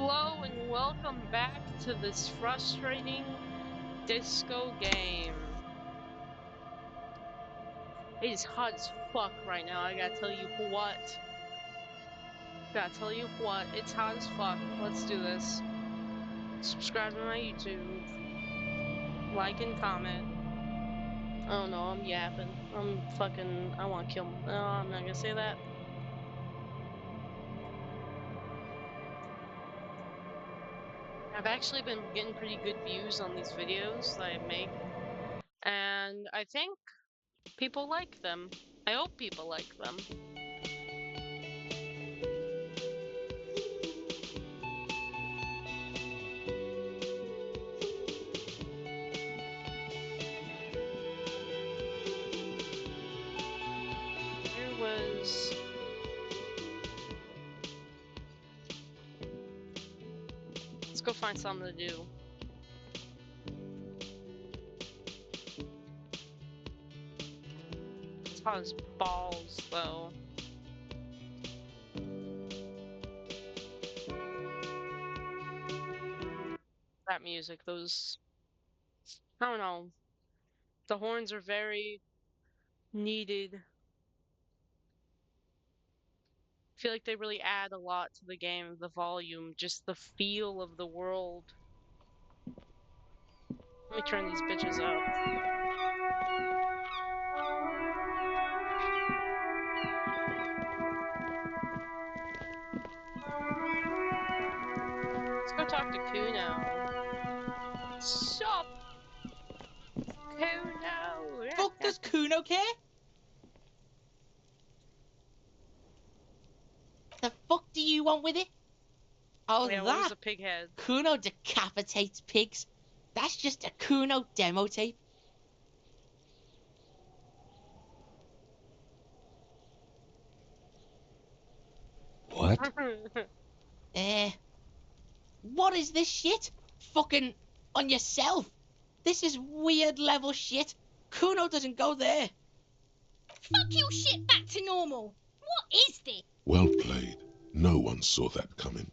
Hello and welcome back to this frustrating disco game. It is hot as fuck right now, I gotta tell you what. It's hot as fuck. Let's do this. Subscribe to my YouTube. Like and comment. Oh no, I'm yapping. I wanna kill him. No, I'm not gonna say that. I've actually been getting pretty good views on these videos that I make. And I think people like them. I hope people like them. There was... Let's go find something to do. It's hot as balls, though. That music, those... I don't know. The horns are very needed. I feel like they really add a lot to the game, the volume, just the feel of the world. Let me turn these bitches up. Let's go talk to Kuno. Sup, Kuno? Fuck does Kuno care? The fuck do you want with it? Oh, Yeah, what was that? the pig head? Kuno decapitates pigs. That's just a Kuno demo tape. What? What is this shit? Fucking on yourself. This is weird level shit. Kuno doesn't go there. Fuck your shit back to normal. What is this? Well played. No one saw that coming.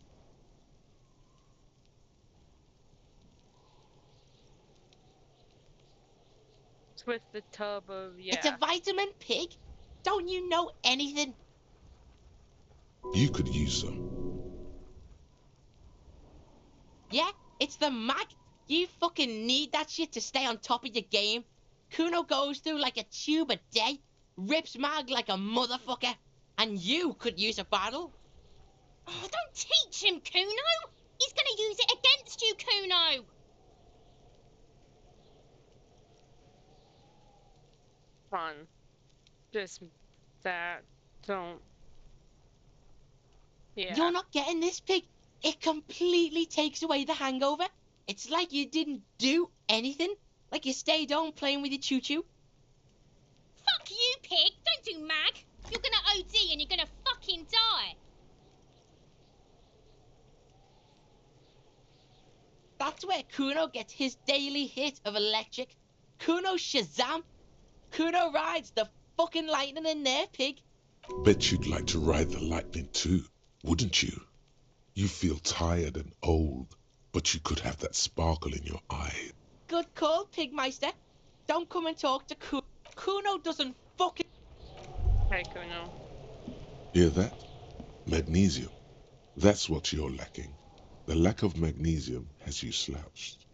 It's with the tub of, It's a yeah. vitamin pig? Don't you know anything? You could use some. Yeah, it's the mag. You fucking need that shit to stay on top of your game. Kuno goes through like a tube a day, rips mag like a motherfucker, and you could use a bottle. Oh, don't teach him, Kuno. He's gonna use it against you, Kuno. Fun. Just that. Don't. Yeah. You're not getting this, pig. It completely takes away the hangover. It's like you didn't do anything. Like you stayed home playing with your choo-choo. Fuck you, pig. Don't do mag. You're gonna OD and you're gonna fucking die. That's where Kuno gets his daily hit of electric. Kuno Shazam. Kuno rides the fucking lightning in there, pig. Bet you'd like to ride the lightning too, wouldn't you? You feel tired and old, but you could have that sparkle in your eye. Good call, Pigmeister. Don't come and talk to Kuno. Kuno doesn't fucking... Hey, Kuno. Hear that? Magnesium. That's what you're lacking. The lack of magnesium has you slouched.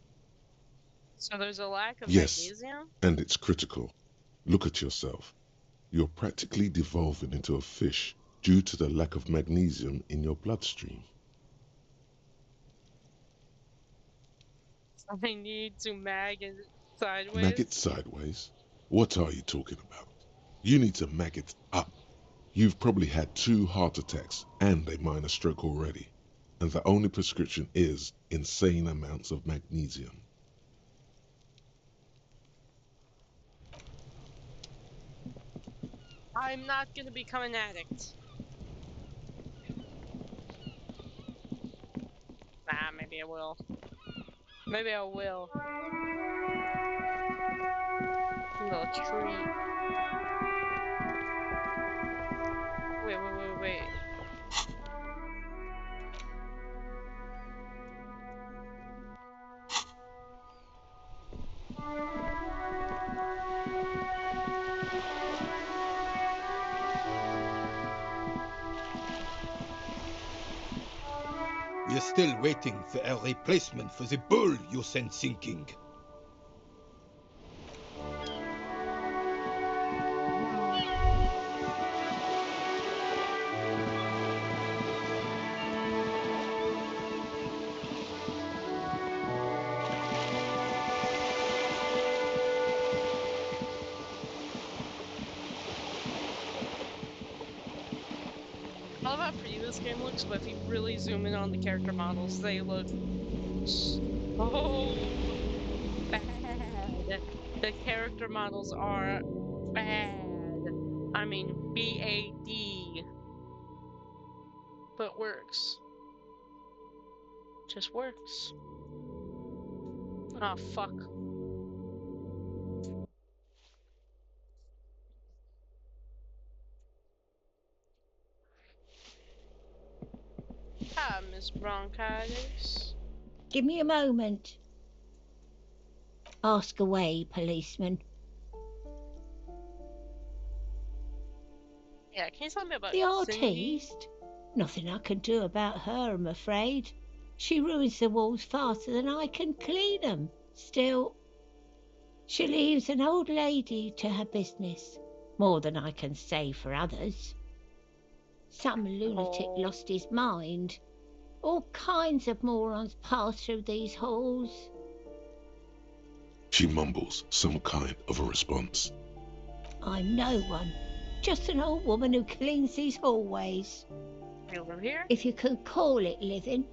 So there's a lack of Yes, magnesium? and it's critical. Look at yourself. You're practically devolving into a fish due to the lack of magnesium in your bloodstream. I need to mag it sideways. Maggot sideways? What are you talking about? You need to maggot up. You've probably had 2 heart attacks and a minor stroke already, and the only prescription is insane amounts of magnesium. I'm not gonna become an addict. Nah, maybe I will. Maybe I will. Little treat. Wait. We're still waiting for a replacement for the bull you sent sinking. I love how pretty this game looks, but if you really zoom in on the character models, they look so bad. The character models are bad. I mean, BAD. But works. Just works. Oh, fuck. Hi, Miss Bronchitis. Give me a moment. Ask away, policeman. Yeah, can you tell me about The Cindy? artiste? Nothing I can do about her, I'm afraid. She ruins the walls faster than I can clean them. Still, she leaves an old lady to her business. More than I can say for others. Some lunatic Oh. lost his mind. All kinds of morons pass through these halls. She mumbles some kind of a response. I'm no one. Just an old woman who cleans these hallways. You live here? If you can call it living.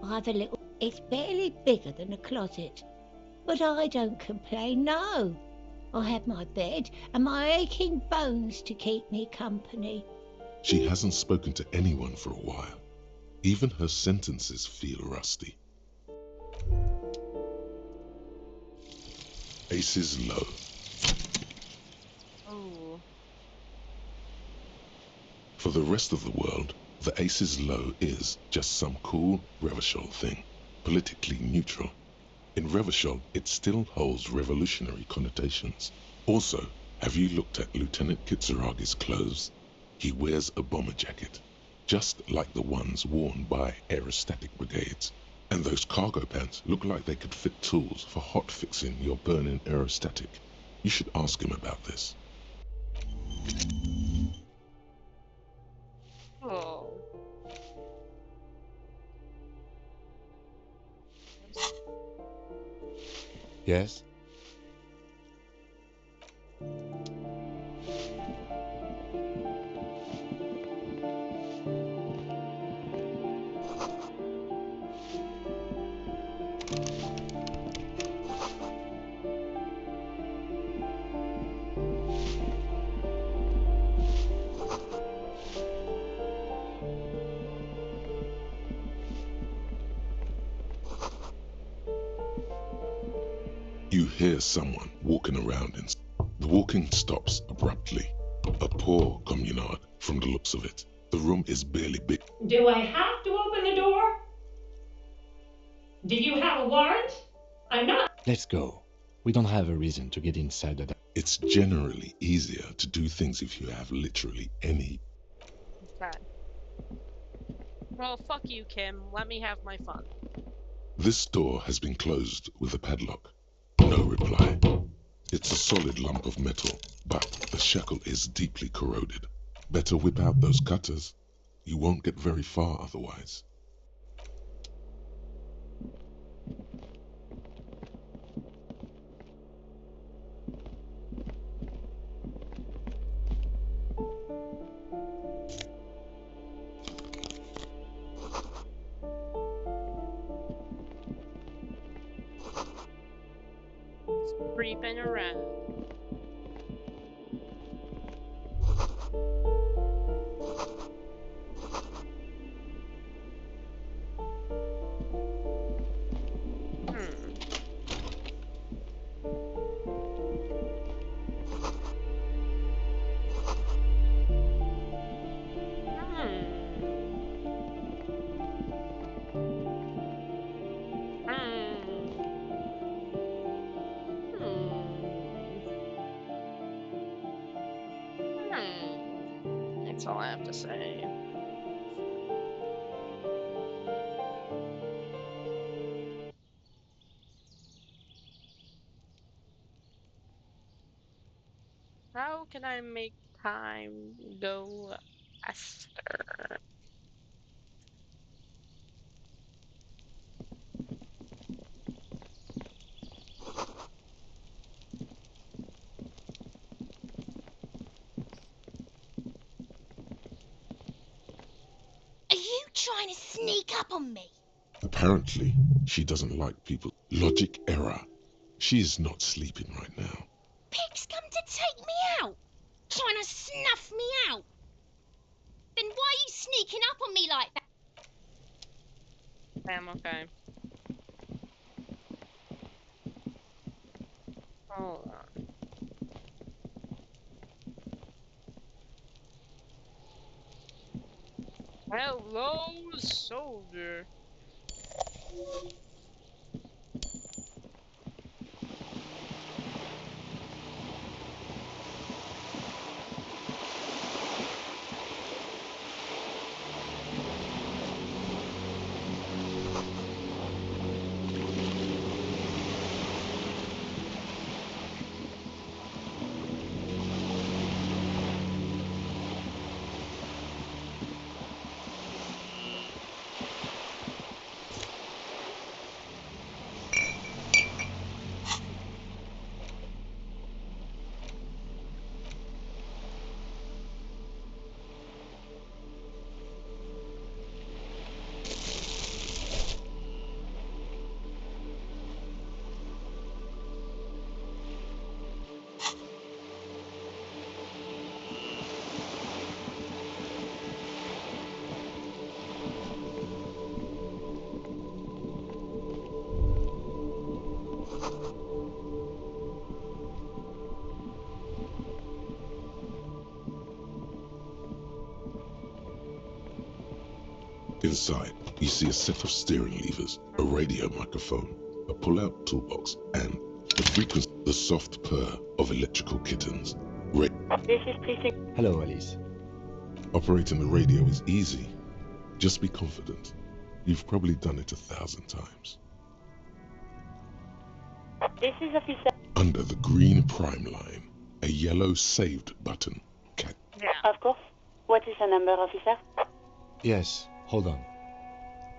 I've a little... It's barely bigger than a closet. But I don't complain, no. I have my bed and my aching bones to keep me company. She hasn't spoken to anyone for a while. Even her sentences feel rusty. Aces low. Oh. For the rest of the world, the aces low is just some cool Revachol thing, politically neutral. In Revachol, it still holds revolutionary connotations. Also, have you looked at Lieutenant Kitsuragi's clothes? He wears a bomber jacket, just like the ones worn by aerostatic brigades. And those cargo pants look like they could fit tools for hot fixing your burning aerostatic. You should ask him about this. Oh. Yes? You hear someone walking around and the walking stops abruptly. A poor communard from the looks of it. The room is barely big. Do I have to open the door? Do you have a warrant? I'm not. Let's go. We don't have a reason to get inside the... It's generally easier to do things if you have literally any. Okay. Well, fuck you, Kim. Let me have my fun. This door has been closed with a padlock. No reply. It's a solid lump of metal, but the shackle is deeply corroded. Better whip out those cutters. You won't get very far otherwise. Creeping around. That's all I have to say. How can I make time go faster? Are you trying to sneak up on me? Apparently, she doesn't like people. Logic error. She is not sleeping right now. Pig's come to take me out. Trying to snuff me out. Then why are you sneaking up on me like that? Damn, okay. Hold on. Hello, soldier. Inside, you see a set of steering levers, a radio microphone, a pull-out toolbox, and the frequency, the soft purr of electrical kittens. This is precinct. Hello, Alice. Operating the radio is easy. Just be confident. You've probably done it 1,000 times. This is officer. Under the green prime line, a yellow saved button. Yeah. Of course. What is the number, officer? Yes, hold on.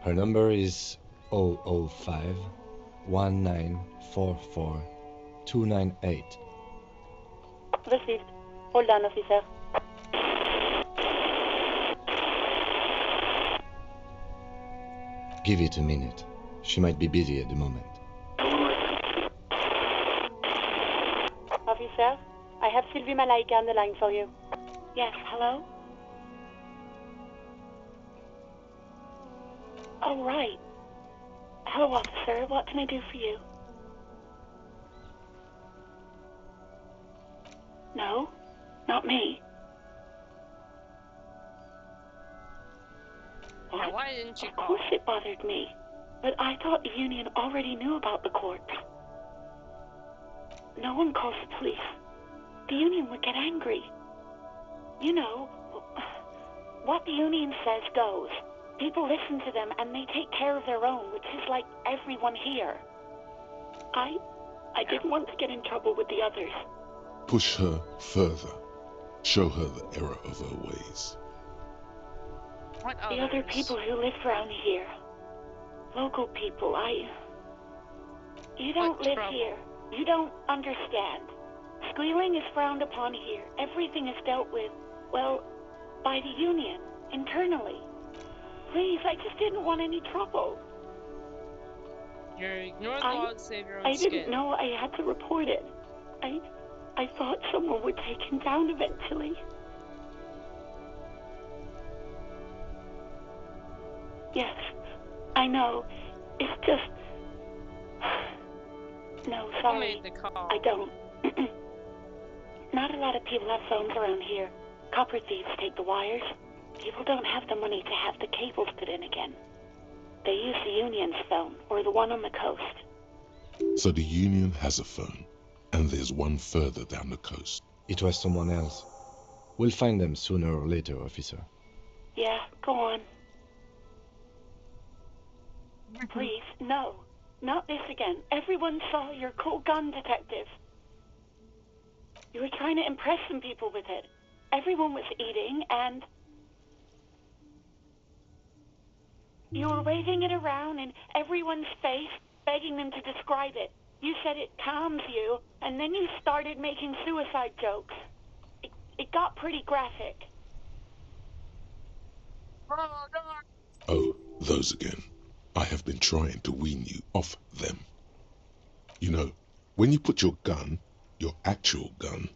Her number is 005 1944 298. Received. Hold on, officer. Give it a minute. She might be busy at the moment. Officer, I have Sylvie Malaika on the line for you. Yes, hello? Oh, right. Hello, officer. What can I do for you? No, not me. Now, What? why didn't you Of call? course it bothered me. But I thought the union already knew about the corpse. No one calls the police. The union would get angry. You know, what the union says goes. People listen to them and they take care of their own, which is like everyone here. I didn't want to get in trouble with the others. Push her further. Show her the error of her ways. What The other others? people who live around here. Local people, You don't What live trouble? here. You don't understand. Squealing is frowned upon here. Everything is dealt with, well, by the union, internally. Please, I just didn't want any trouble. You're ignore the law to save your own I skin. didn't know I had to report it. I thought someone would take him down eventually. Yes, I know. It's just... No, Who sorry. made the call? I don't. Not a lot of people have phones around here. Copper thieves take the wires. People don't have the money to have the cables put in again. They use the union's phone, or the one on the coast. So the union has a phone, and there's one further down the coast. It was someone else. We'll find them sooner or later, officer. Yeah, go on. Please, no. Not this again. Everyone saw your cool gun, detective. You were trying to impress some people with it. Everyone was eating, and you were waving it around in everyone's face, begging them to describe it. You said it calms you, and then you started making suicide jokes. It got pretty graphic. Oh, those again. I have been trying to wean you off them. You know, when you put your gun, your actual gun,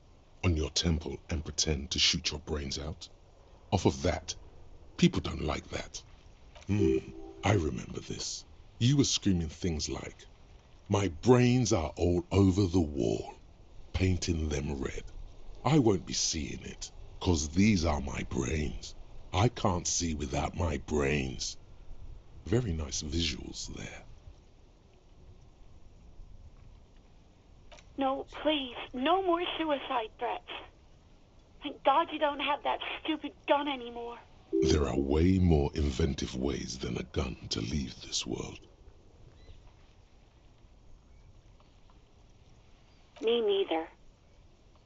on your temple and pretend to shoot your brains out, off of that, people don't like that. I remember this. You were screaming things like, "My brains are all over the wall, painting them red. I won't be seeing it, 'cause these are my brains. I can't see without my brains." Very nice visuals there. No, please, no more suicide threats. Thank God you don't have that stupid gun anymore. There are way more inventive ways than a gun to leave this world. Me neither.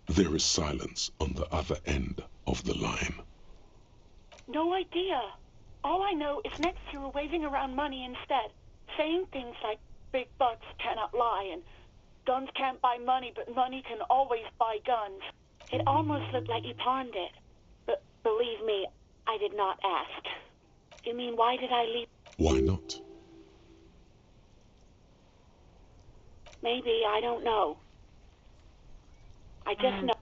There is silence on the other end of the line. No idea. All I know is next you were waving around money instead, saying things like big bucks cannot lie and guns can't buy money, but money can always buy guns. It almost looked like you pawned it. But believe me, I did not ask. You mean, why did I leave? Why not? Maybe, I don't know. I just know.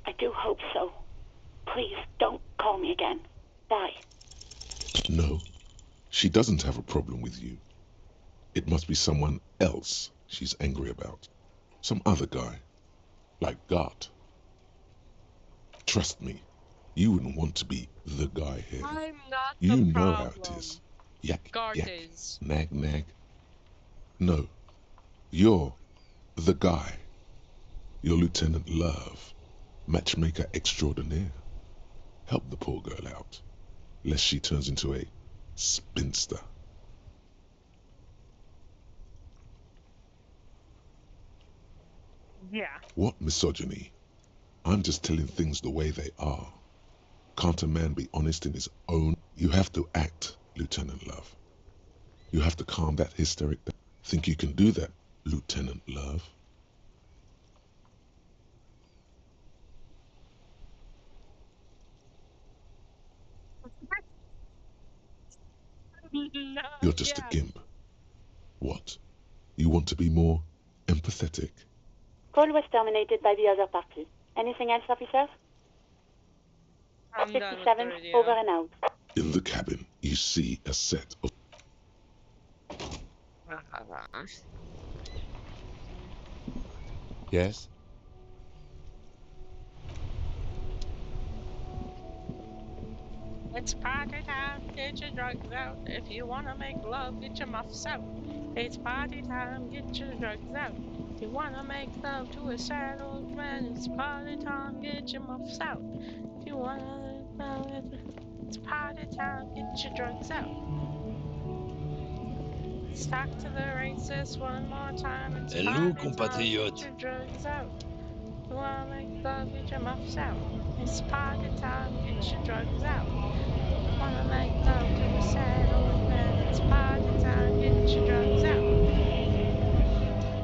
I do hope so. Please, don't call me again. Bye. No, she doesn't have a problem with you. It must be someone else she's angry about. Some other guy, like Gart. Trust me, you wouldn't want to be the guy here. I'm not You the know how problem. it is. Yak, Gart yak, is. nag, nag. No, you're the guy. You're Lieutenant Love, matchmaker extraordinaire. Help the poor girl out, lest she turns into a spinster. Yeah. What misogyny? I'm just telling things the way they are. Can't a man be honest in his own? You have to act, Lieutenant Love. You have to calm that hysteric down. Think you can do that, Lieutenant Love? No, You're just a yeah. gimp. What? You want to be more empathetic? Call was terminated by the other party. Anything else, officers? I'm done with the 57, radio. over and out. In the cabin, you see a set of... Yes? It's party time, get your drugs out. If you wanna make love, get your muffs out. It's party time, get your drugs out. If you wanna make love to a sad old man, it's party time, get your muffs out. If you wanna it's party time, get your drugs out. Let's talk to the racist one more time. It's Hello, party time, get your compatriote. drugs out. You wanna make love, get your muffs out. It's party time, get your drugs out. Wanna make love to a sad old man. It's party time, get your drugs out.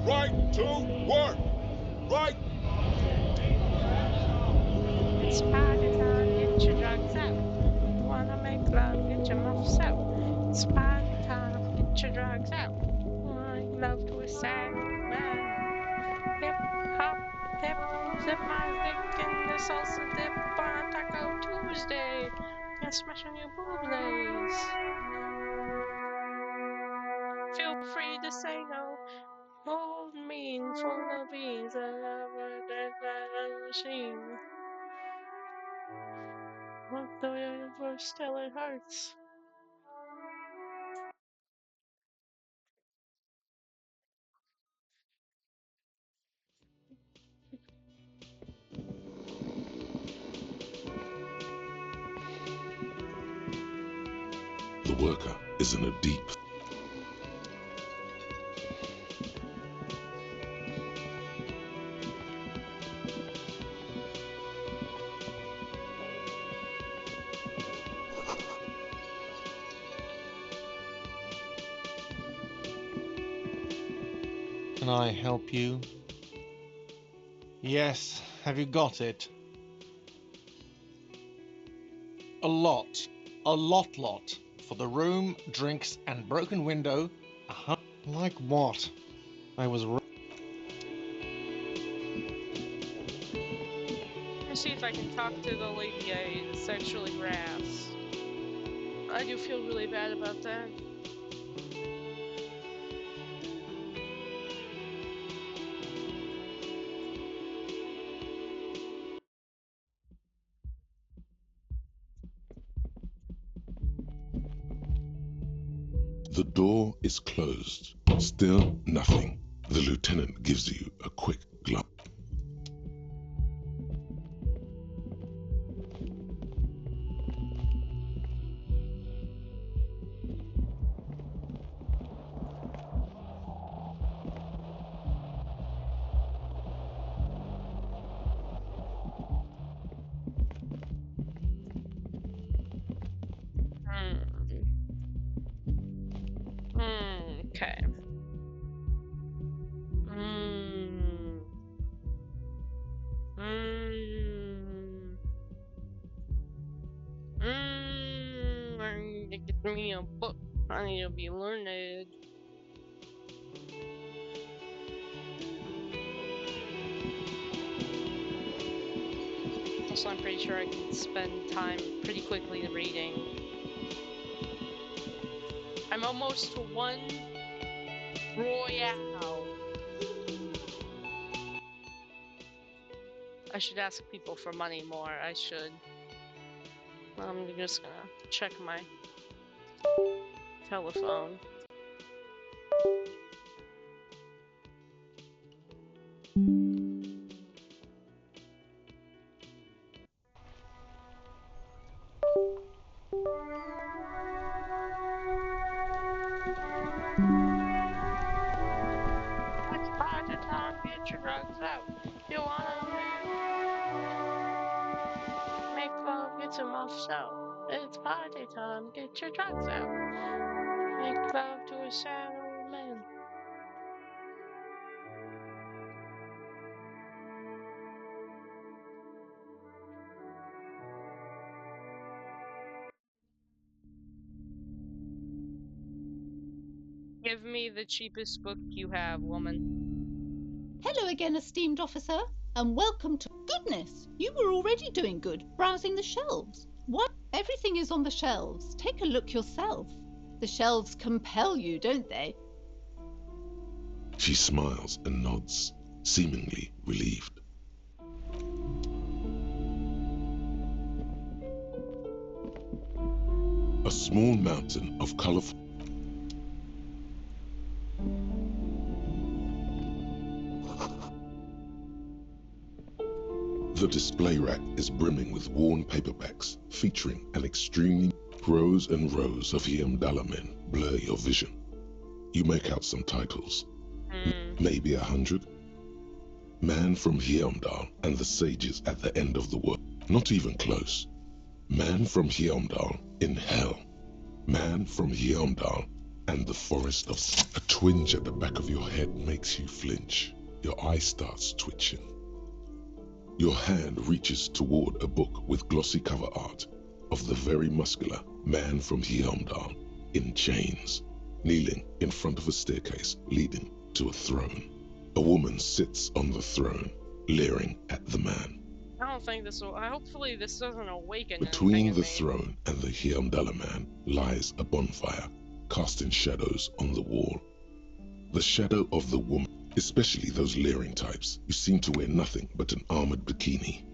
Right to work! Right! It's party time, get your drugs out. Wanna make love, get your muffs out. It's party time, get your drugs out. Wanna make love to a sad old man. Hip hop, hip, zip my dick in the salsa dip on a Taco Tuesday. And smash on your boobies. Feel free to say no. Old mean full of beans, I love a machine. What the universe still it hurts. The worker is in a deep... can I help you? Yes, have you got it? A lot. A lot. For the room, drinks, and broken window. Like what? I was... Let's see if I can talk to the lady I sexually harassed. I do feel really bad about that. The door is closed. Still nothing. The lieutenant gives you a quick glance. Okay. I need to get me a book. I need to be learned. Also, I'm pretty sure I can spend time pretty quickly reading. I'm almost to 1 Royale. I should ask people for money more. I should. I'm just gonna check my telephone. It's party time, get your drugs out. You wanna make love, get some muffs out. It's party time, get your drugs out. Make love to a sad old man. Give me the cheapest book you have, woman. Hello again, esteemed officer, and welcome to... Goodness, you were already doing good, browsing the shelves. What? Everything is on the shelves. Take a look yourself. The shelves compel you, don't they? She smiles and nods, seemingly relieved. A small mountain of colorful... The display rack is brimming with worn paperbacks featuring an extremely... Rows and rows of Hiamdala men blur your vision. You make out some titles. Maybe 100. Man from Hiamdal and the sages at the end of the world. Not even close. Man from Hiamdal in hell. Man from Hiamdal and the forest of... A twinge at the back of your head makes you flinch. Your eye starts twitching. Your hand reaches toward a book with glossy cover art of the very muscular man from Hiamdal in chains, kneeling in front of a staircase leading to a throne. A woman sits on the throne, leering at the man. I don't think this will... Hopefully this doesn't awaken Between the me. throne and the Hiamdala man lies a bonfire, casting shadows on the wall. The shadow of the woman, especially those leering types who seem to wear nothing but an armored bikini.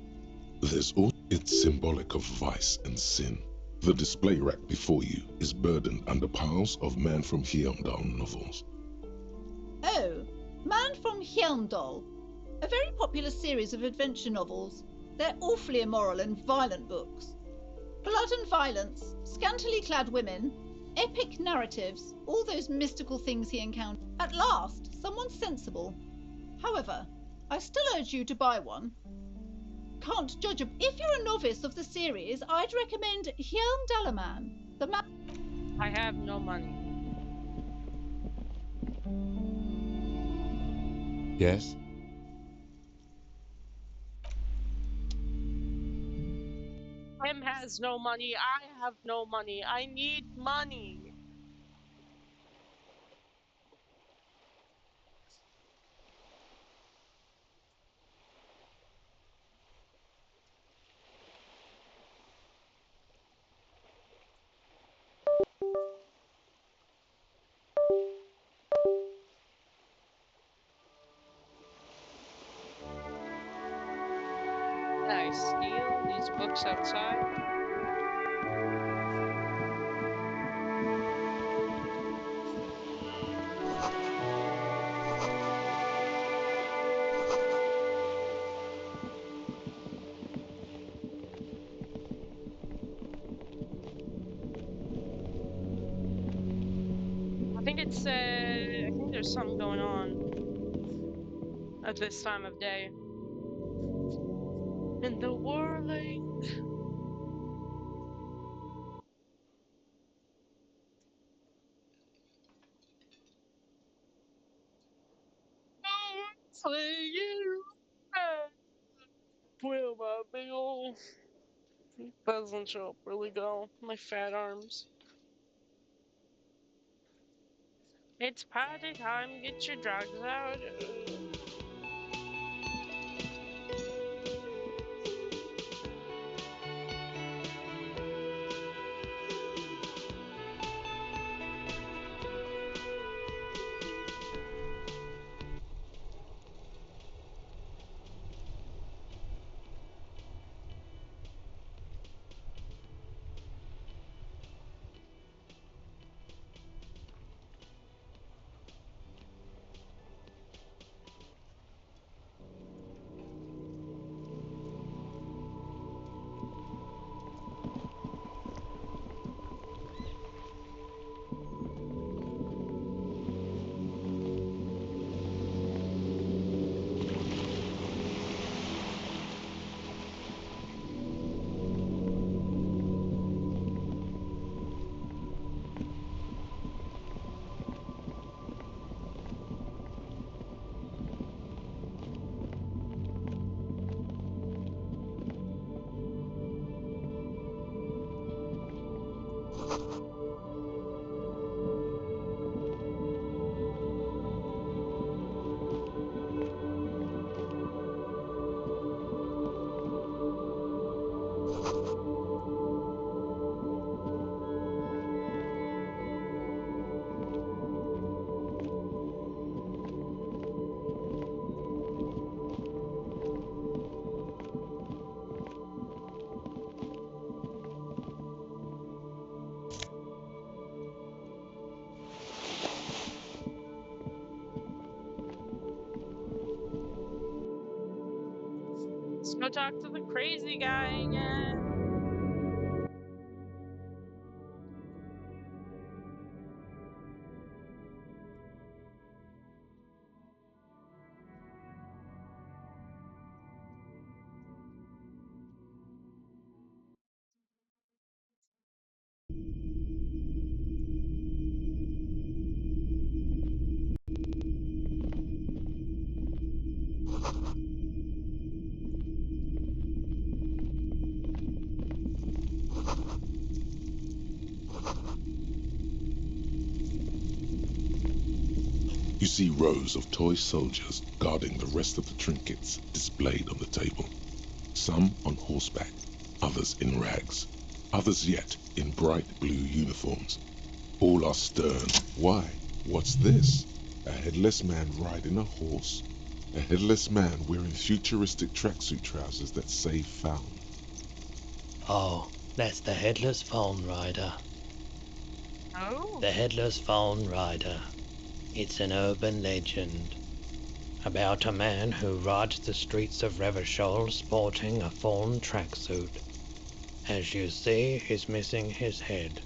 There's all... It's symbolic of vice and sin. The display rack before you is burdened under piles of Man from Hiamdal novels. Oh, Man from Hiamdal. A very popular series of adventure novels. They're awfully immoral and violent books. Blood and violence, scantily clad women, epic narratives, all those mystical things he encountered. At last, someone sensible. However, I still urge you to buy one. Can't judge if you're a novice of the series, I'd recommend Hiamdala Man. The man... I have no money. Yes? Him has no money. I have no money. I need money. I steal these books outside. I think there's something going on at this time of day. In the whirling. Where my big ol' peasant shop really go? My fat arms. It's party time, get your drugs out. Let's go talk to the crazy guy again. You see rows of toy soldiers guarding the rest of the trinkets displayed on the table. Some on horseback, others in rags, others yet in bright blue uniforms. All are stern. Why? What's this? A headless man riding a horse? A headless man wearing futuristic tracksuit trousers that say found. Oh, that's the Headless Phone Rider. Oh. The Headless Phone Rider. It's an urban legend about a man who rides the streets of Revachol sporting a fawn tracksuit. As you see, he's missing his head.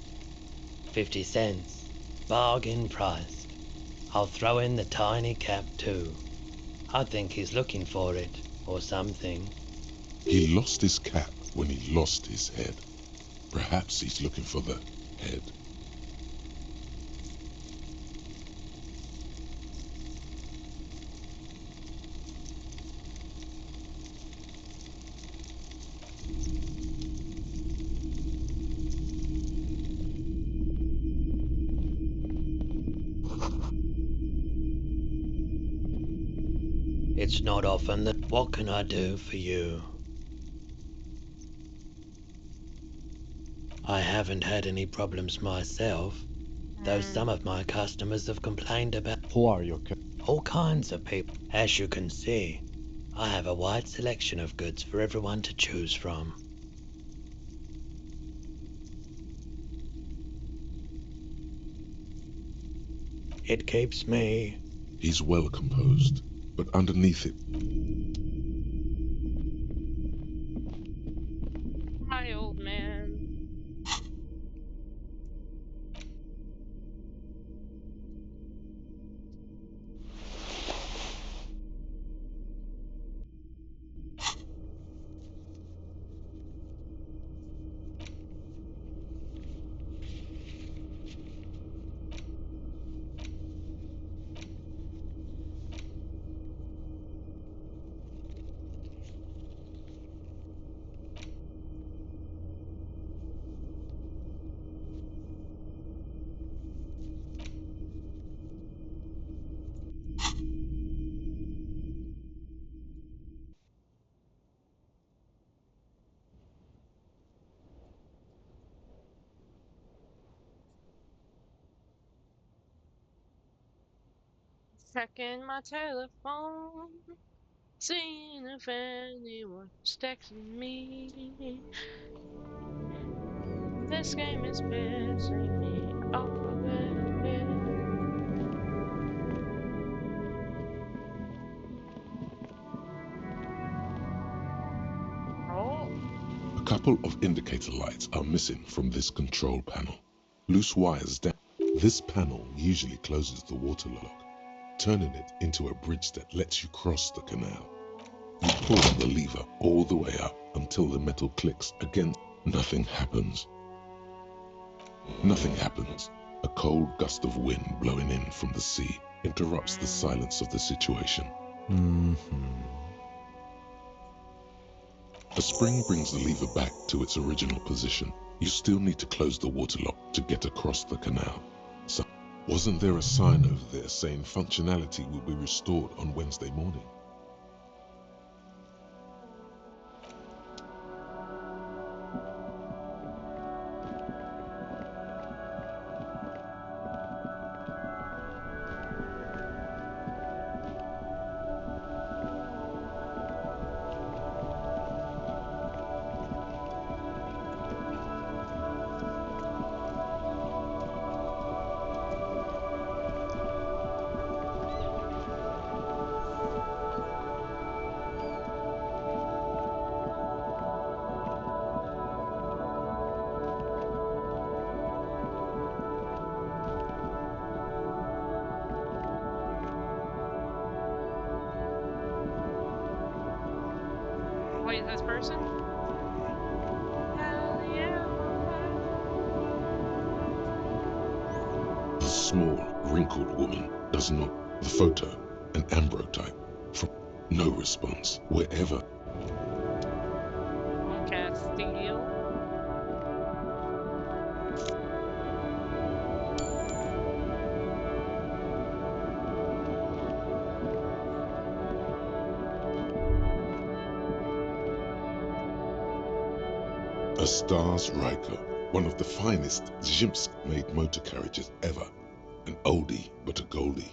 50 cents. Bargain priced. I'll throw in the tiny cap too. I think he's looking for it, or something. He lost his cap when he lost his head. Perhaps he's looking for the head. It's not often that. What can I do for you? I haven't had any problems myself, though some of my customers have complained about. Who are your all kinds of people. As you can see, I have a wide selection of goods for everyone to choose from. It keeps me. He's well composed, but underneath it, Hi, old man. Checking my telephone, seeing if anyone's texting me. This game is pissing me off a little bit. Oh. a couple of indicator lights are missing from this control panel. Loose wires down. This panel usually closes the water lock, turning it into a bridge that lets you cross the canal. You pull the lever all the way up until the metal clicks again. Nothing happens. Nothing happens. A cold gust of wind blowing in from the sea interrupts the silence of the situation. A spring brings the lever back to its original position. You still need to close the water lock to get across the canal. So, wasn't there a sign over there saying functionality will be restored on Wednesday morning? Wait, is this person? Hell yeah. A small, wrinkled woman does not. The photo, an ambrotype. From no response, wherever. Castile. A Stars Riker, one of the finest Zhimsk-made motor carriages ever. An oldie but a goldie.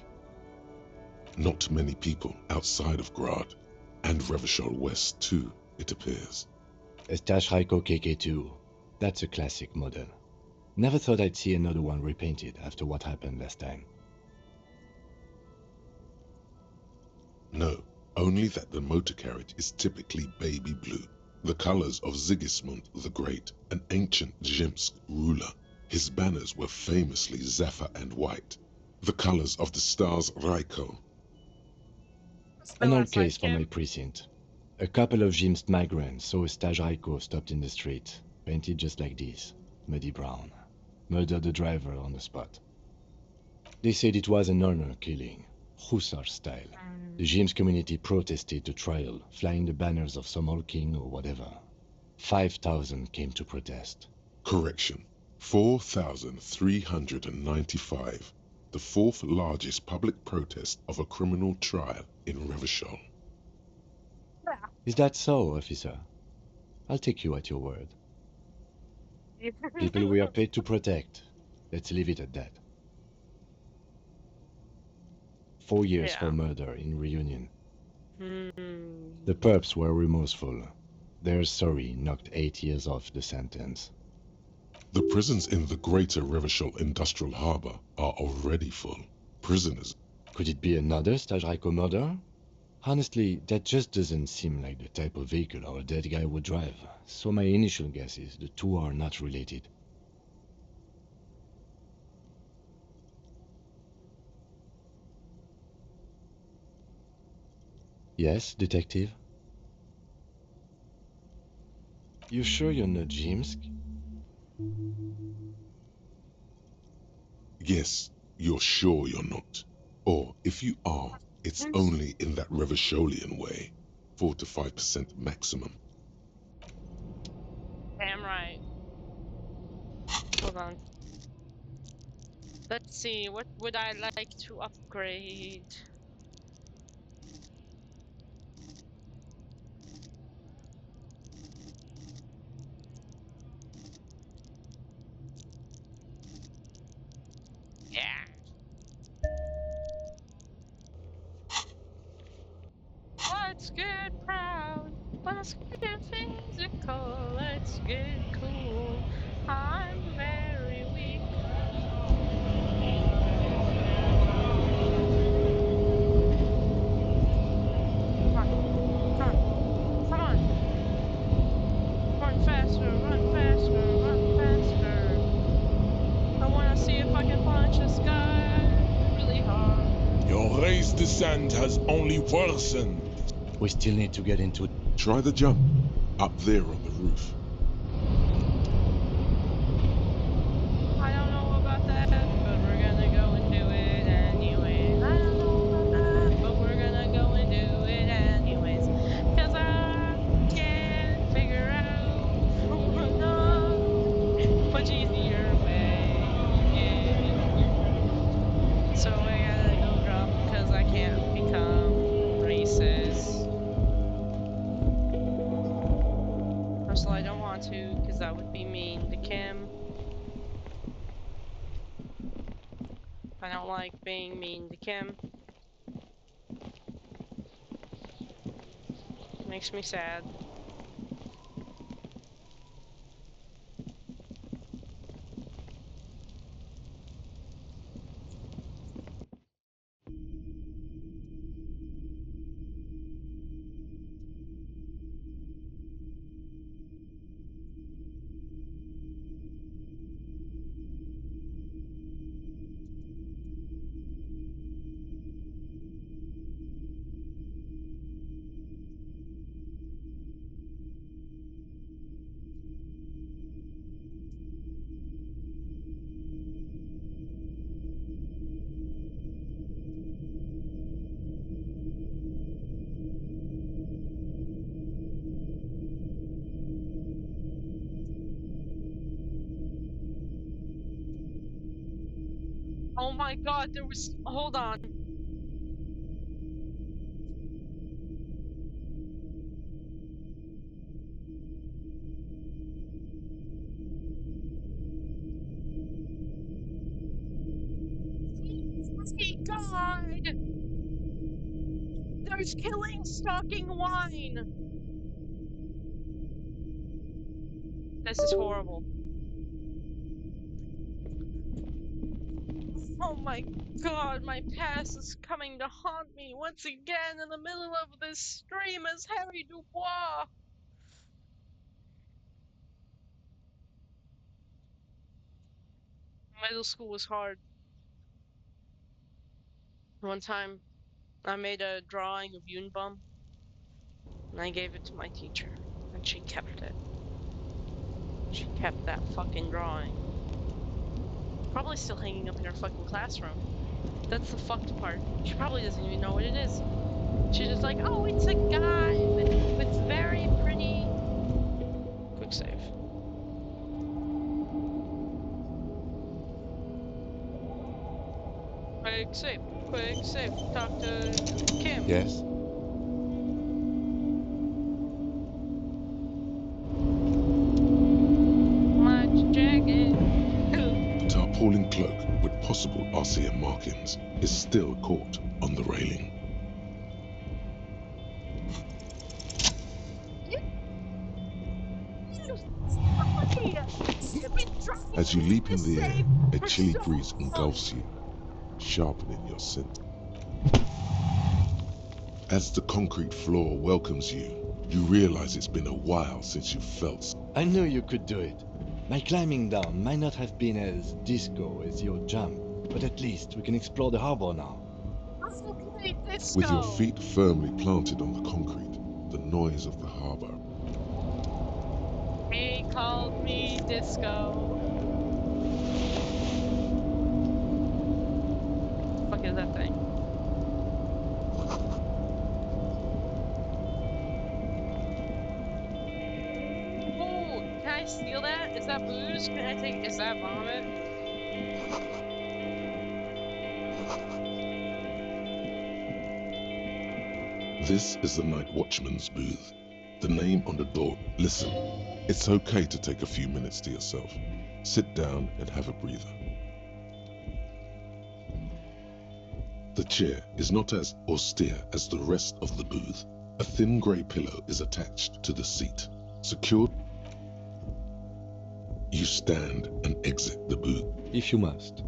Not many people outside of Grad, and Revachol West too, it appears. A Stashraiko KK2. That's a classic model. Never thought I'd see another one repainted after what happened last time. No, only that the motor carriage is typically baby blue, the colors of Sigismund the Great, an ancient Zhimsk ruler. His banners were famously zephyr and white, the colors of the Stars Raiko. An old case from my precinct. A couple of Zhimsk migrants saw a Stashraiko stopped in the street, painted just like this, muddy brown. Murdered the driver on the spot. They said it was an honor killing, hussar style. The Zhimsk community protested the trial, flying the banners of some old king or whatever. 5,000 came to protest. Correction, 4,395. The fourth largest public protest of a criminal trial in Revachol. Is that so, officer? I'll take you at your word. People we are paid to protect. Let's leave it at that. 4 years for murder in Reunion. The perps were remorseful. Their sorry knocked 8 years off the sentence. The prisons in the greater Revachol Industrial Harbor are already full. Prisoners. Could it be another Stajrajko murder? Honestly, that just doesn't seem like the type of vehicle our dead guy would drive, so my initial guess is the two are not related. Yes, detective? You sure you're not Jimsk? Yes, you're sure you're not. Or if you are, it's only in that Revacholian way. 4 to 5% maximum. Damn right. Hold on. Let's see, what would I like to upgrade? Yeah. Let's get proud. Let's get physical. Let's get cool. I'm very weak. Come on. Come on. Come on. Run faster. Run faster. Run faster. I want to see if I can punch this guy really hard. Your race descent has only worsened. We still need to get into... Try the jump. Up there on the roof. I don't know about that, but we're gonna go and do it anyways. I don't know about that, but we're gonna go and do it anyways. Cause I can't figure out a much easier way. So I gotta go jump cause I can't become racist. Also, I don't want to cause that would be mean to Kim. I don't like being mean to Kim. Makes me sad. Oh my god, there was... Hold on. God! There's killing stalking wine! This is horrible. Oh my god, my past is coming to haunt me once again in the middle of this stream as Harry Dubois! Middle school was hard. One time, I made a drawing of Yunbum, and I gave it to my teacher, and she kept it. She kept that fucking drawing. Probably still hanging up in her fucking classroom. That's the fucked part. She probably doesn't even know what it is. She's just like, oh, it's a guy with very pretty... Quick save. Quick save. Quick save. Talk to Kim. Yes? cloak with possible RCM markings is still caught on the railing. As you leap in the air, a chilly breeze engulfs you, sharpening your scent. As the concrete floor welcomes you, you realize it's been a while since you felt. I knew you could do it. My climbing down might not have been as disco as your jump, but at least we can explore the harbor now. With your feet firmly planted on the concrete, the noise of the harbor. He called me disco. The fuck is that thing? Oh, can I steal that? Is that booze? Can I take? Is that vomit? This is the night watchman's booth. The name on the door. Listen, it's okay to take a few minutes to yourself. Sit down and have a breather. The chair is not as austere as the rest of the booth. A thin grey pillow is attached to the seat. Secured. You stand and exit the booth. If you must.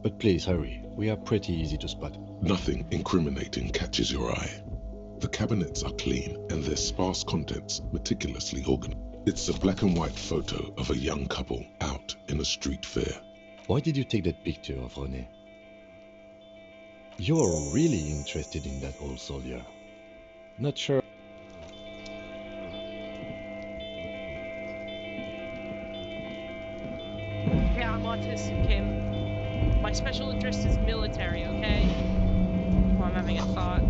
But please hurry. We are pretty easy to spot. Nothing incriminating catches your eye. The cabinets are clean and their sparse contents meticulously organized. It's a black and white photo of a young couple out in a street fair. Why did you take that picture of René? You're really interested in that old soldier. Not sure. Yeah, I'm autistic, Kim. My special interest is military, okay? Well, I'm having a thought.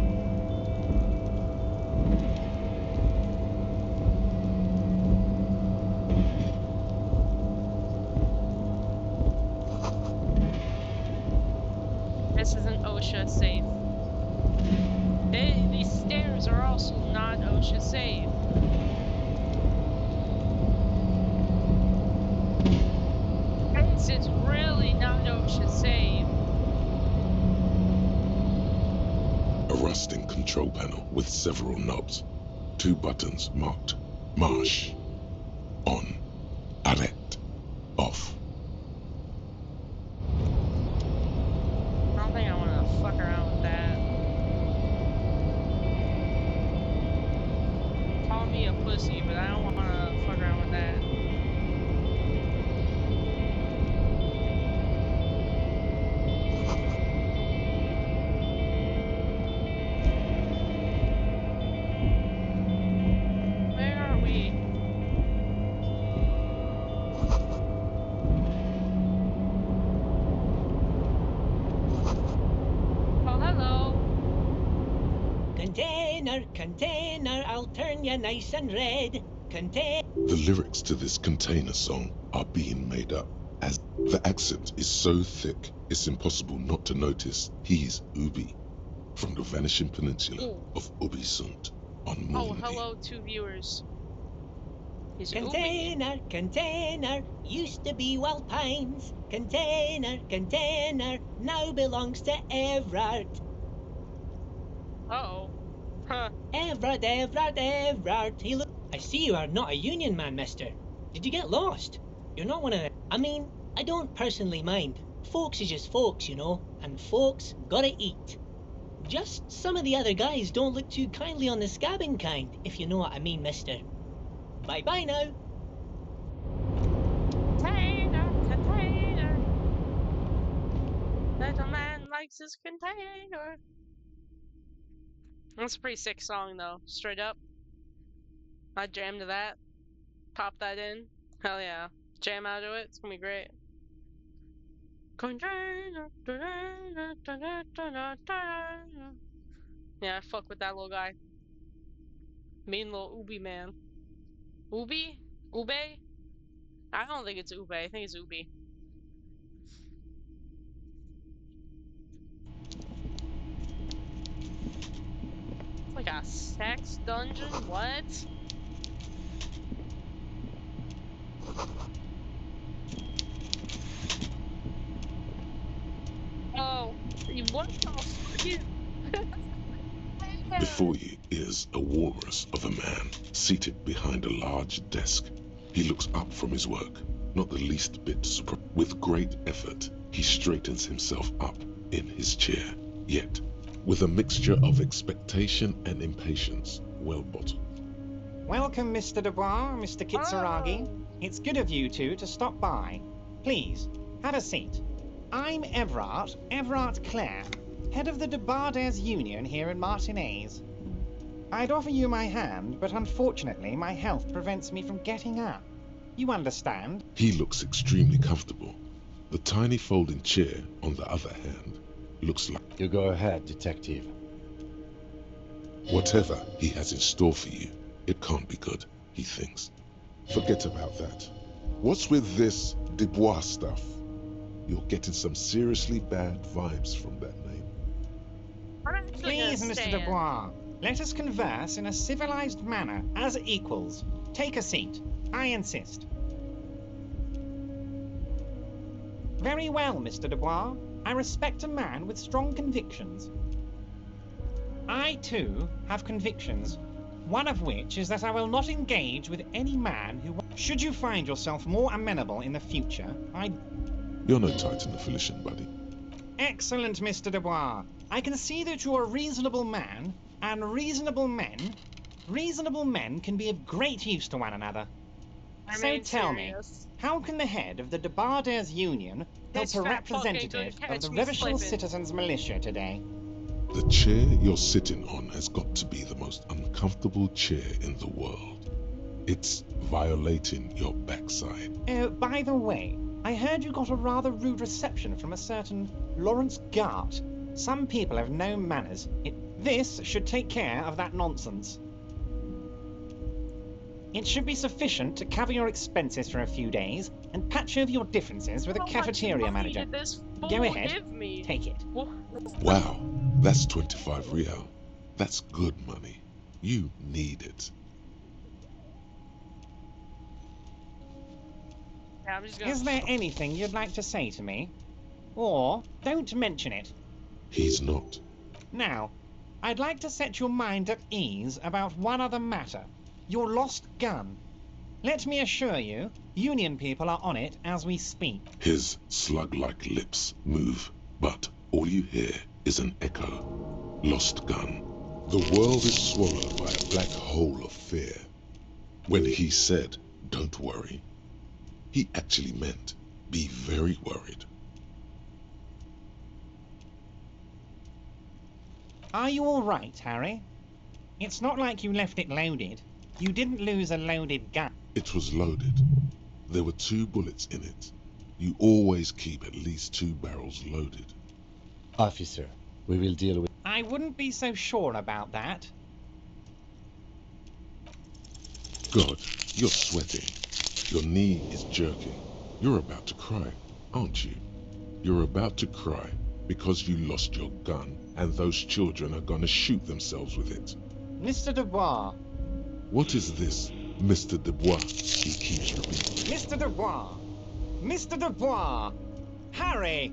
This isn't OSHA safe. These stairs are also not OSHA safe. This is really not OSHA safe. A rusting control panel with several knobs. 2 buttons marked Marsh, On, Arrête, Off. I don't think I want to fuck around with that. Call me a pussy, but I don't want to fuck around with that. Where are we? Oh, hello. Container, container, I'll turn you nice and red. Container. The lyrics to this container song are being made up, as the accent is so thick it's impossible not to notice he's Ubi, from the vanishing peninsula of Ubisund on Moon. Oh, hello, 2 viewers. He's Ubi. Container, container, used to be Wild Pines. Container, container, now belongs to Everard. Uh-oh. Huh. Everard, Everard, Everard. I see you are not a union man, mister. Did you get lost? You're not one of them. I mean, I don't personally mind. Folks is just folks, you know, and folks gotta eat. Just some of the other guys don't look too kindly on the scabbing kind, if you know what I mean, mister. Bye-bye now. Container, container. Little man likes his container. That's a pretty sick song, though. Straight up. I'd jam to that. Pop that in. Hell yeah. Jam out to it. It's gonna be great. Container. Yeah, I fuck with that little guy. Mean little Ubi man. Ubi? Ube? I don't think it's Ube. I think it's Ubi. It's like a sex dungeon? What? you. Before you is a walrus of a man seated behind a large desk. He looks up from his work, not the least bit surprised. With great effort, he straightens himself up in his chair, yet with a mixture of expectation and impatience, well bottled. Welcome, Mr. Dubois, Mr. Kitsuragi. Oh. It's good of you two to stop by. Please, have a seat. I'm Everard Clare, head of the Debarders Union here in Martinez. I'd offer you my hand, but unfortunately my health prevents me from getting up. You understand? He looks extremely comfortable. The tiny folding chair, on the other hand, looks like... You go ahead, detective. Whatever he has in store for you, it can't be good, he thinks. Forget about that. What's with this Dubois stuff? You're getting some seriously bad vibes from that name. Please, Mr. Dubois, let us converse in a civilized manner, as equals. Take a seat. I insist. Very well, Mr. Dubois. I respect a man with strong convictions. I, too, have convictions. One of which is that I will not engage with any man who... Should you find yourself more amenable in the future, You're no Titan affiliation, buddy. Excellent, Mr. Dubois. I can see that you're a reasonable man, and reasonable men can be of great use to one another. So tell me, how can the head of the Debarders Union help a representative of the Revachol Citizens Militia today? The chair you're sitting on has got to be the most uncomfortable chair in the world. It's violating your backside. Oh, by the way, I heard you got a rather rude reception from a certain Lawrence Gart. Some people have no manners. This should take care of that nonsense. It should be sufficient to cover your expenses for a few days and patch over your differences with a cafeteria manager. Go ahead, take it. Wow, that's 25 real. That's good money. You need it. Is there anything you'd like to say to me? Or don't mention it. He's not. Now, I'd like to set your mind at ease about one other matter. Your lost gun. Let me assure you, Union people are on it as we speak. His slug-like lips move, but all you hear is an echo. Lost gun. The world is swallowed by a black hole of fear. When he said, "Don't worry," he actually meant, be very worried. Are you all right, Harry? It's not like you left it loaded. You didn't lose a loaded gun. It was loaded. There were 2 bullets in it. You always keep at least 2 barrels loaded. Officer, we will deal with... I wouldn't be so sure about that. God, you're sweating. Your knee is jerking. You're about to cry, aren't you? You're about to cry because you lost your gun and those children are gonna shoot themselves with it. Mr. Dubois. What is this, Mr. Dubois? He keeps repeating. Mr. Dubois! Mr. Dubois! Harry!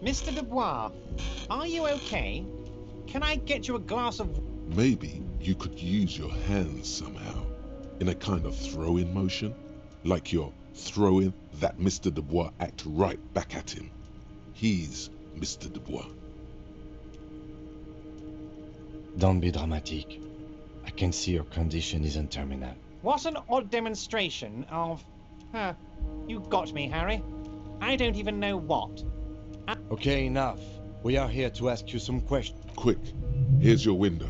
Mr. Dubois, are you okay? Can I get you a glass of... Maybe you could use your hands somehow, in a kind of throw-in motion, like you're throwing that Mr. Dubois act right back at him. He's Mr. Dubois. Don't be dramatic. I can see your condition isn't terminal. What an odd demonstration of... you got me, Harry. I don't even know what. Okay, enough. We are here to ask you some questions. Quick, here's your window.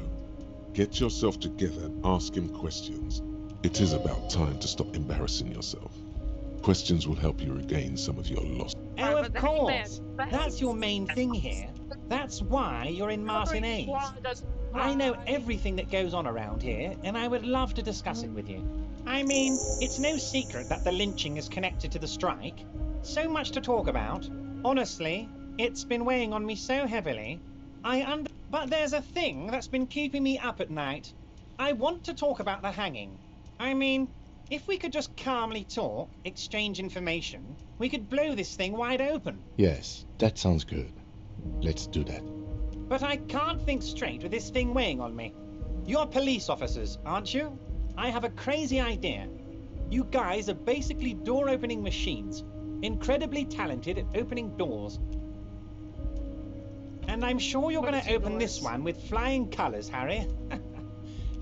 Get yourself together and ask him questions. It is about time to stop embarrassing yourself. Questions will help you regain some of your lost... Oh, of course. That's your main thing here. That's why you're in Martinez. I know everything that goes on around here, and I would love to discuss it with you. I mean, it's no secret that the lynching is connected to the strike. So much to talk about. Honestly, it's been weighing on me so heavily. But there's a thing that's been keeping me up at night. I want to talk about the hanging. I mean, If we could just calmly talk, exchange information, we could blow this thing wide open. Yes, that sounds good. Let's do that. But I can't think straight with this thing weighing on me. You're police officers, aren't you? I have a crazy idea. You guys are basically door-opening machines, incredibly talented at opening doors. And I'm sure you're going to open this one with flying colours, Harry.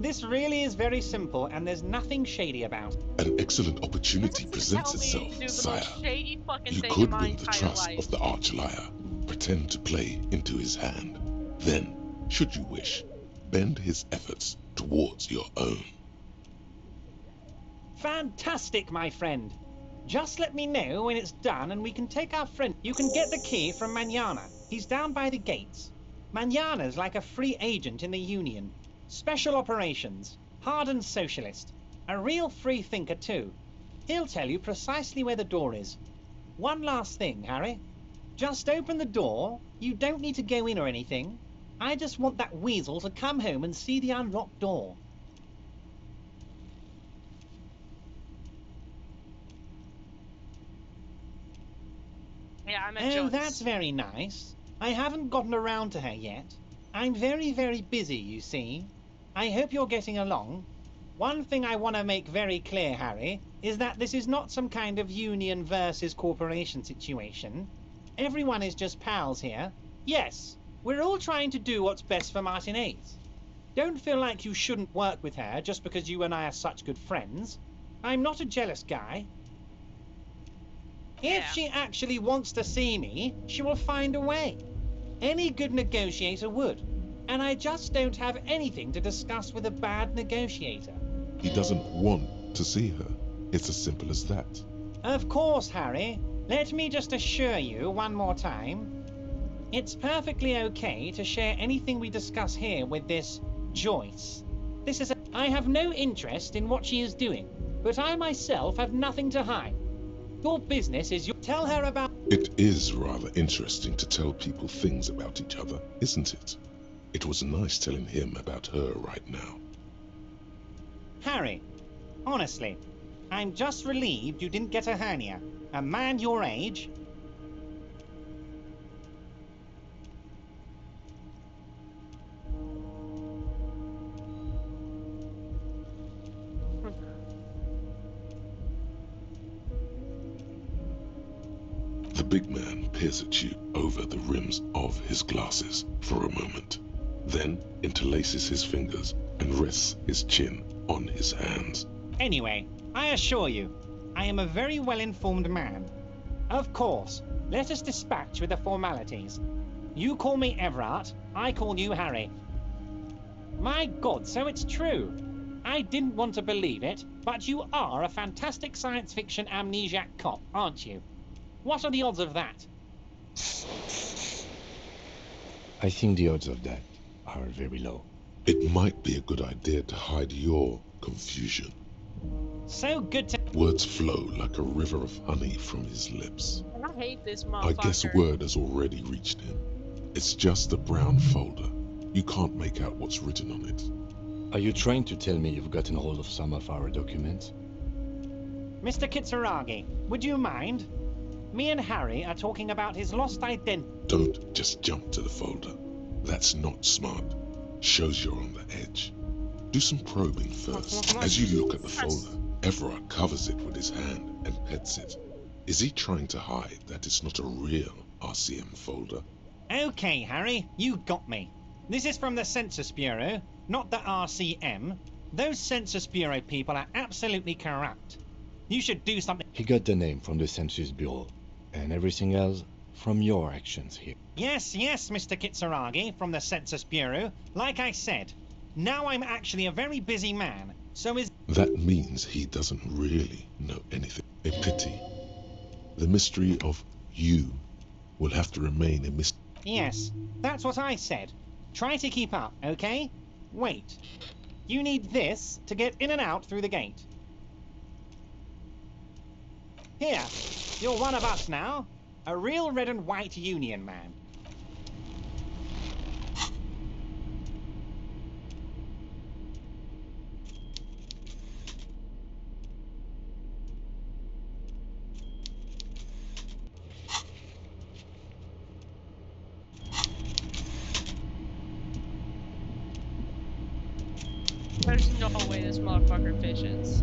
This really is very simple, and there's nothing shady about it. An excellent opportunity presents itself, sire. You could win the trust of the arch-liar, pretend to play into his hand. Then, should you wish, bend his efforts towards your own. Fantastic, my friend. Just let me know when it's done and we can take our friend. You can get the key from Manana. He's down by the gates. Manana's like a free agent in the Union. Special operations. Hardened socialist. A real free thinker, too. He'll tell you precisely where the door is. One last thing, Harry. Just open the door. You don't need to go in or anything. I just want that weasel to come home and see the unlocked door. Yeah, I met Oh, Jones. that's very nice. I haven't gotten around to her yet. I'm very, very busy, you see. I hope you're getting along. One thing I want to make very clear, Harry, is that this is not some kind of union versus corporation situation. Everyone is just pals here. Yes, we're all trying to do what's best for Martinez. Don't feel like you shouldn't work with her just because you and I are such good friends. I'm not a jealous guy. If she actually wants to see me, she will find a way. Any good negotiator would. And I just don't have anything to discuss with a bad negotiator. He doesn't want to see her. It's as simple as that. Of course, Harry. Let me just assure you one more time. It's perfectly okay to share anything we discuss here with this Joyce. I have no interest in what she is doing, but I myself have nothing to hide. Your business is tell her about... It is rather interesting to tell people things about each other, isn't it? It was nice telling him about her right now. Harry, honestly, I'm just relieved you didn't get a hernia. A man your age... The big man peers at you over the rims of his glasses for a moment, then interlaces his fingers and rests his chin on his hands. Anyway, I assure you, I am a very well-informed man. Of course, let us dispatch with the formalities. You call me Everard, I call you Harry. My God, so it's true. I didn't want to believe it, but you are a fantastic science fiction amnesiac cop, aren't you? What are the odds of that? I think the odds of that are very low. It might be a good idea to hide your confusion. So good to... Words flow like a river of honey from his lips. And I hate this motherfucker. I guess word has already reached him. It's just a brown folder. You can't make out what's written on it. Are you trying to tell me you've gotten hold of some of our documents? Mr. Kitsuragi, would you mind? Me and Harry are talking about his lost identity. Don't just jump to the folder. That's not smart. Shows you're on the edge. Do some probing first. As you look at the folder, Everard covers it with his hand and pets it. Is he trying to hide that it's not a real RCM folder? Okay, Harry, you got me. This is from the Census Bureau, not the RCM. Those Census Bureau people are absolutely corrupt. You should do something. He got the name from the Census Bureau, and everything else from your actions here. Yes, Mr. Kitsuragi from the Census Bureau. Like I said, now I'm actually a very busy man, so is... That means he doesn't really know anything. A pity. The mystery of you will have to remain a mystery. Yes, that's what I said. Try to keep up, okay? Wait. You need this to get in and out through the gate. Here, you're one of us now. A real red and white union man. There's no way this motherfucker fishes.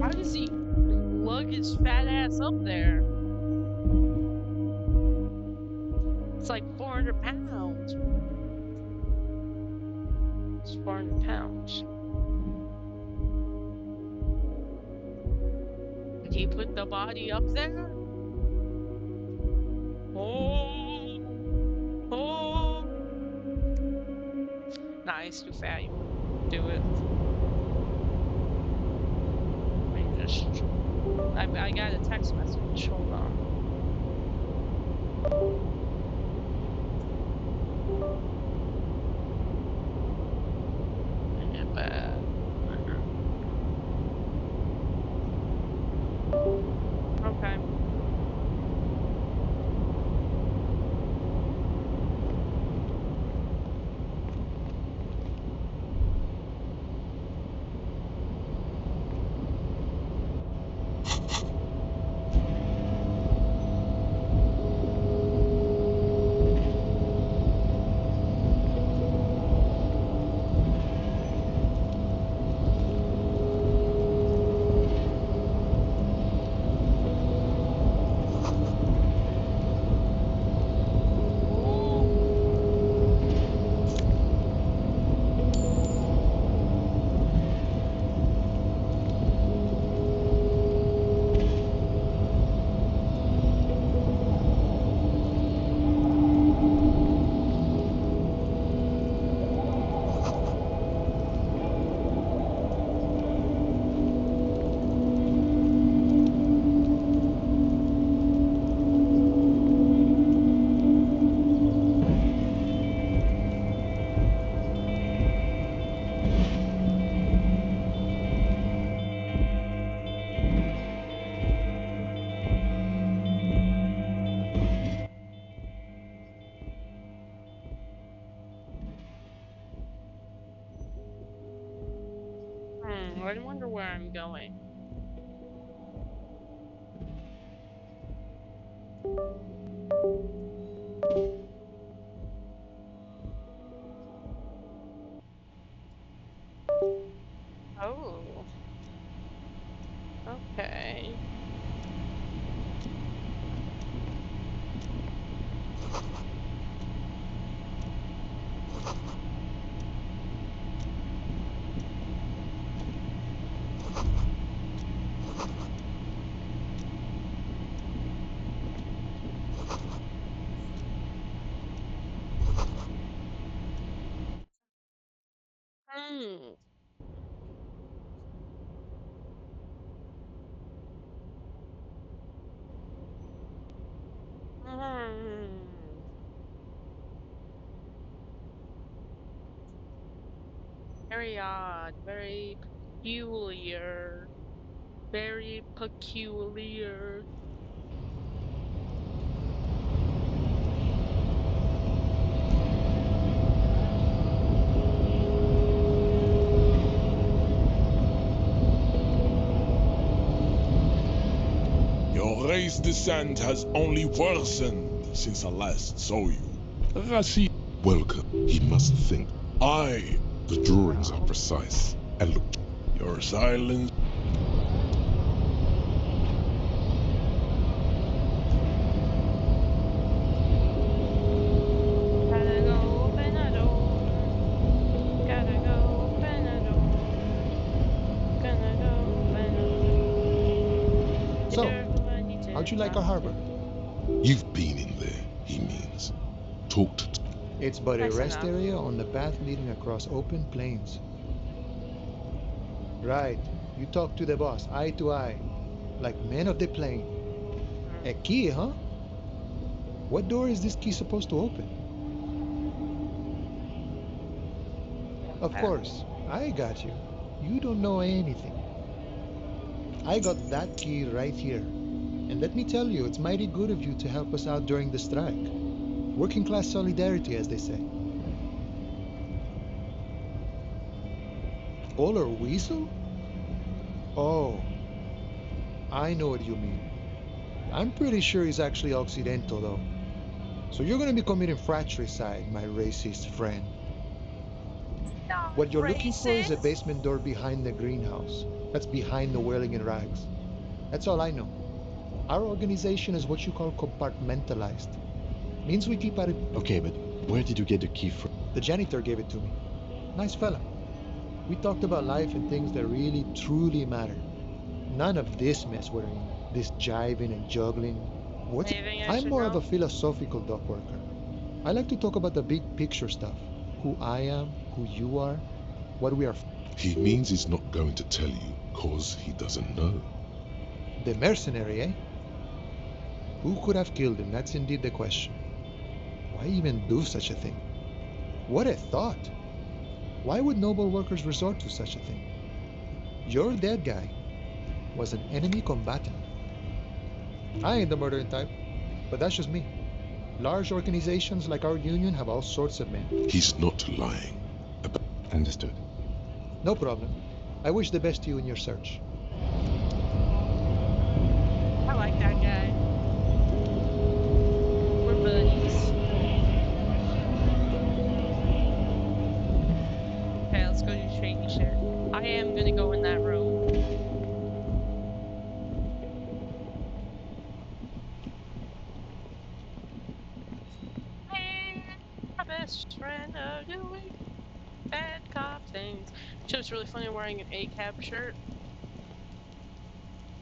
How does he lug his fat ass up there? It's like 400 pounds. It's 400 pounds. Did he put the body up there? Oh! Oh! Nah, he's too fat. He wouldn't do it. Let me just... I got a text message. Hold on. Okay. I wonder where I'm going. Oh. Okay. Hmm. Very odd, very peculiar. Very peculiar. Your race descent has only worsened since I last saw you. Rashid. Welcome. He must think. I. The drawings are precise. And look. Your silence. Gotta go open a door. Gotta go open a door. Gonna go open a door. So, how'd you like our harbor? You've been in there, he means. Talked. It's but a Nice rest enough. area on the path leading across open plains. Right, you talk to the boss, eye to eye, like men of the plain. A key, huh? What door is this key supposed to open? Of course, I got you. You don't know anything. I got that key right here. And let me tell you, it's mighty good of you to help us out during the strike. Working class solidarity, as they say. Oler Weasel? Oh, I know what you mean. I'm pretty sure he's actually Occidental, though. So you're gonna be committing fratricide, my racist friend. Not What you're looking for is a racist. basement door behind the greenhouse. That's behind the wailing in rags. That's all I know. Our organization is what you call compartmentalized. Means we keep our... Okay, but where did you get the key from? The janitor gave it to me. Nice fella. We talked about life and things that really, truly matter. None of this mess we're in. This jiving and juggling. Anything I I'm should more of know? a philosophical dock worker. I like to talk about the big picture stuff. Who I am, who you are, what we are. He means he's not going to tell you cause he doesn't know. The mercenary, eh? Who could have killed him? That's indeed the question. Why even do such a thing? What a thought! Why would noble workers resort to such a thing? Your dead guy was an enemy combatant. I ain't the murdering type, but that's just me. Large organizations like our union have all sorts of men. He's not lying. Understood. No problem. I wish the best to you in your search. I like that guy. We're buddies. Okay, let's go do shady shit. I am gonna go in that room. My best friend are doing bad cop things. Shit was really funny wearing an A-cab shirt.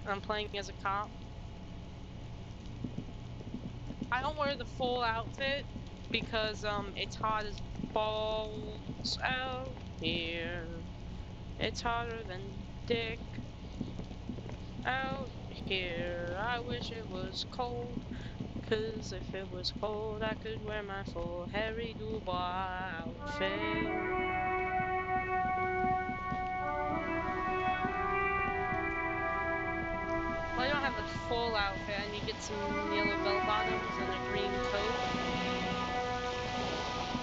I'm playing as a cop. I don't wear the full outfit because it's hot as balls out here. It's hotter than dick out here. I wish it was cold, cause if it was cold I could wear my full Harry Dubois outfit. Well, I don't have the full outfit. I need to get some yellow bell bottoms and a green coat.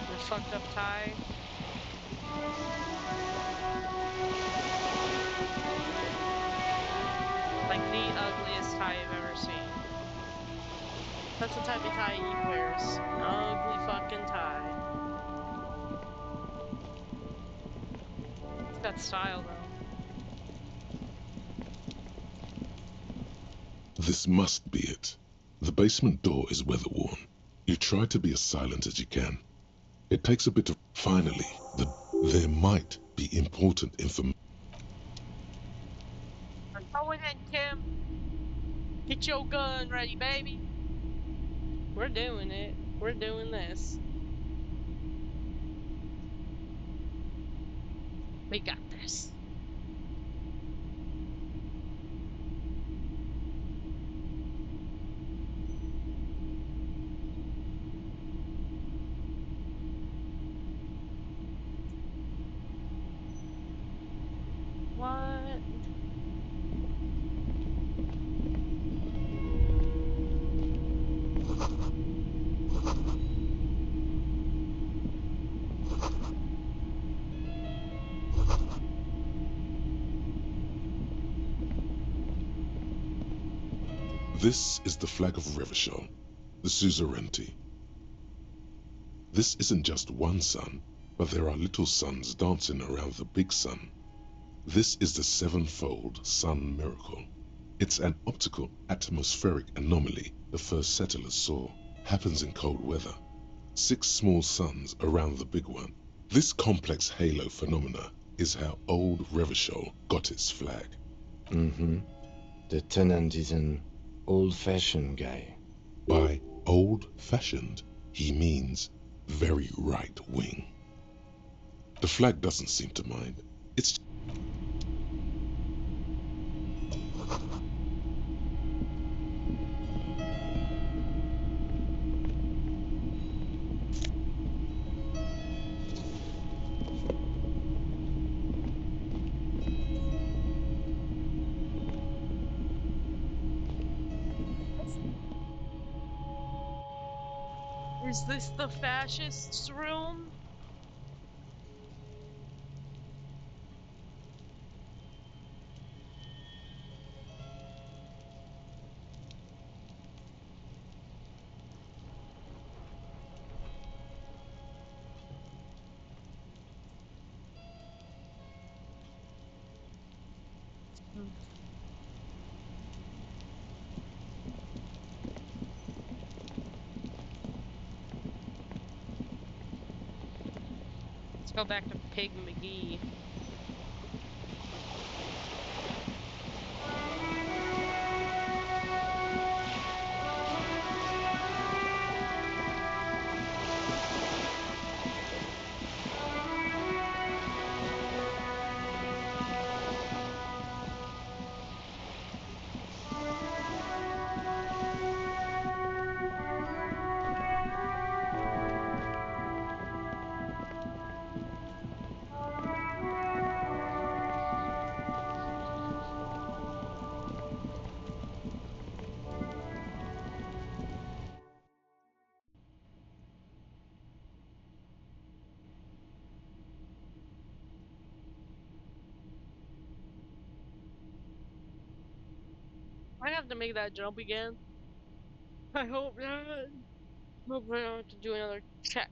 And a fucked up tie. Like the ugliest tie I've ever seen. That's the type of tie he wears. An ugly fucking tie. It's got style though. This must be it. The basement door is weather-worn. You try to be as silent as you can. It takes a bit of... Finally, there might be important information. I'm going in, Kim. Get your gun ready, baby. We're doing it. We're doing this. We got this. What? This is the flag of Revachol, the suzerainty. This isn't just one sun, but there are little suns dancing around the big sun. This is the sevenfold sun miracle. It's an optical atmospheric anomaly the first settlers saw. Happens in cold weather. 6 small suns around the big one. This complex halo phenomena is how old Revachol got its flag. Mm-hmm. The tenant is an old-fashioned guy. By old-fashioned, he means very right-wing. The flag doesn't seem to mind. It's... Is this the fascists' room? Let's go back to Pig McGee. I have to make that jump again. I hope not. Hopefully I don't have to do another check.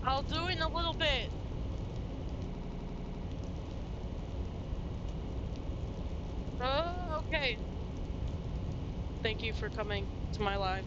I'll do it in a little bit. Oh, okay. Thank you for coming to my live.